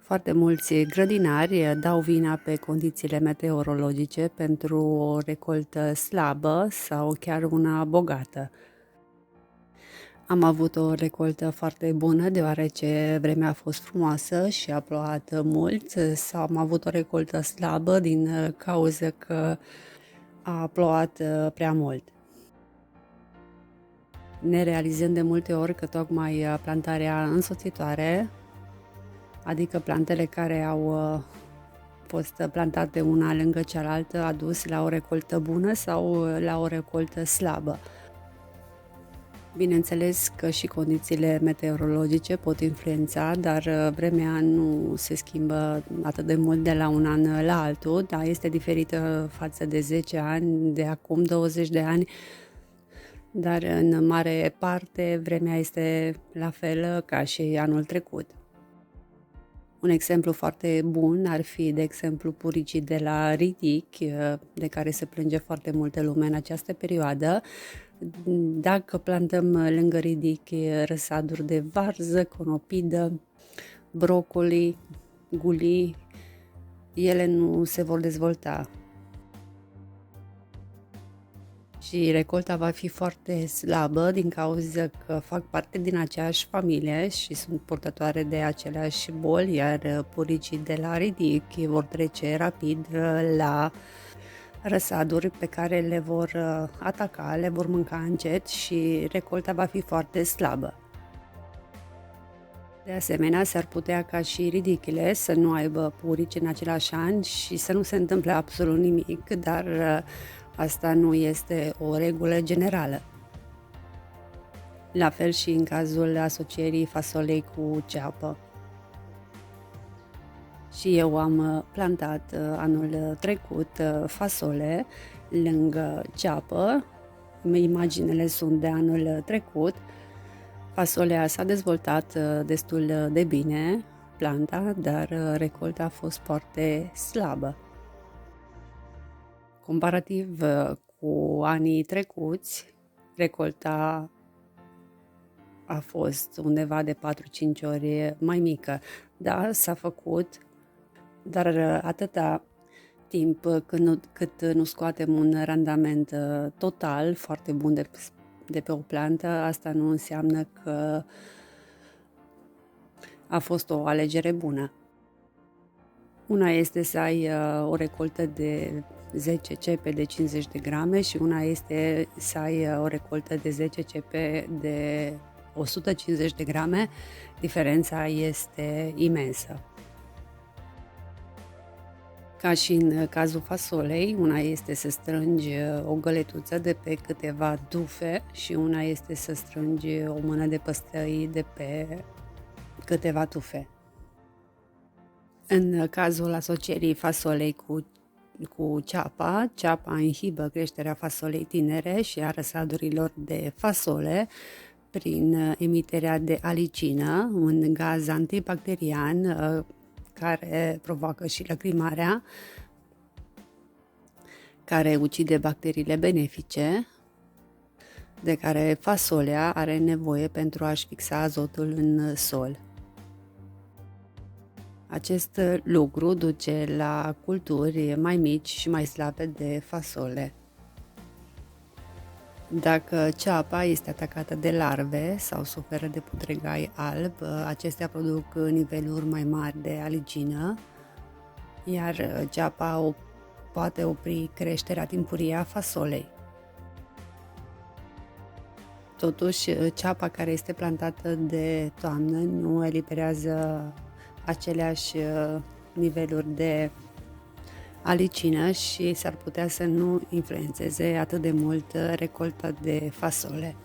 Foarte mulți grădinari dau vina pe condițiile meteorologice pentru o recoltă slabă sau chiar una bogată. Am avut o recoltă foarte bună deoarece vremea a fost frumoasă și a plouat mult, sau am avut o recoltă slabă din cauza că a plouat prea mult. Ne realizăm de multe ori că tocmai plantarea însoțitoare, adică plantele care au fost plantate una lângă cealaltă, a dus la o recoltă bună sau la o recoltă slabă. Bineînțeles că și condițiile meteorologice pot influența, dar vremea nu se schimbă atât de mult de la un an la altul, dar este diferită față de 10 ani, de acum 20 de ani, dar în mare parte vremea este la fel ca și anul trecut. Un exemplu foarte bun ar fi, de exemplu, puricii de la ridic, de care se plânge foarte multă lume în această perioadă. Dacă plantăm lângă ridic răsaduri de varză, conopidă, brocoli, gulii, ele nu se vor dezvolta. Și recolta va fi foarte slabă din cauza că fac parte din aceeași familie și sunt purtătoare de aceleași boli, iar puricii de la ridic vor trece rapid la răsaduri pe care le vor ataca, le vor mânca încet și recolta va fi foarte slabă. De asemenea, s-ar putea ca și ridichile să nu aibă purici în același an și să nu se întâmple absolut nimic, dar asta nu este o regulă generală. La fel și în cazul asocierii fasolei cu ceapă. Și eu am plantat anul trecut fasole lângă ceapă. Imaginele sunt de anul trecut. Fasolea s-a dezvoltat destul de bine, planta, dar recolta a fost foarte slabă. Comparativ cu anii trecuți, recolta a fost undeva de 4-5 ori mai mică. Da, s-a făcut, dar atâta timp cât nu scoatem un randament total foarte bun de pe o plantă, asta nu înseamnă că a fost o alegere bună. Una este să ai o recoltă de 10 cepe de 50 de grame și una este să ai o recoltă de 10 cepe de 150 de grame. Diferența este imensă. Ca și în cazul fasolei, una este să strângi o găletuță de pe câteva tufe și una este să strângi o mână de păstăi de pe câteva tufe. În cazul asocierii fasolei cu ceapa inhibă creșterea fasolei tinere și a răsadurilor de fasole prin emiterea de alicină, un gaz antibacterian care provoacă și lăcrimarea, care ucide bacteriile benefice de care fasolea are nevoie pentru a-și fixa azotul în sol. Acest lucru duce la culturi mai mici și mai slabe de fasole. Dacă ceapa este atacată de larve sau suferă de putregai alb, acestea produc niveluri mai mari de aligină, iar ceapa poate opri creșterea timpurie a fasolei. Totuși, ceapa care este plantată de toamnă nu eliberează aceleași niveluri de alicină și s-ar putea să nu influențeze atât de mult recolta de fasole.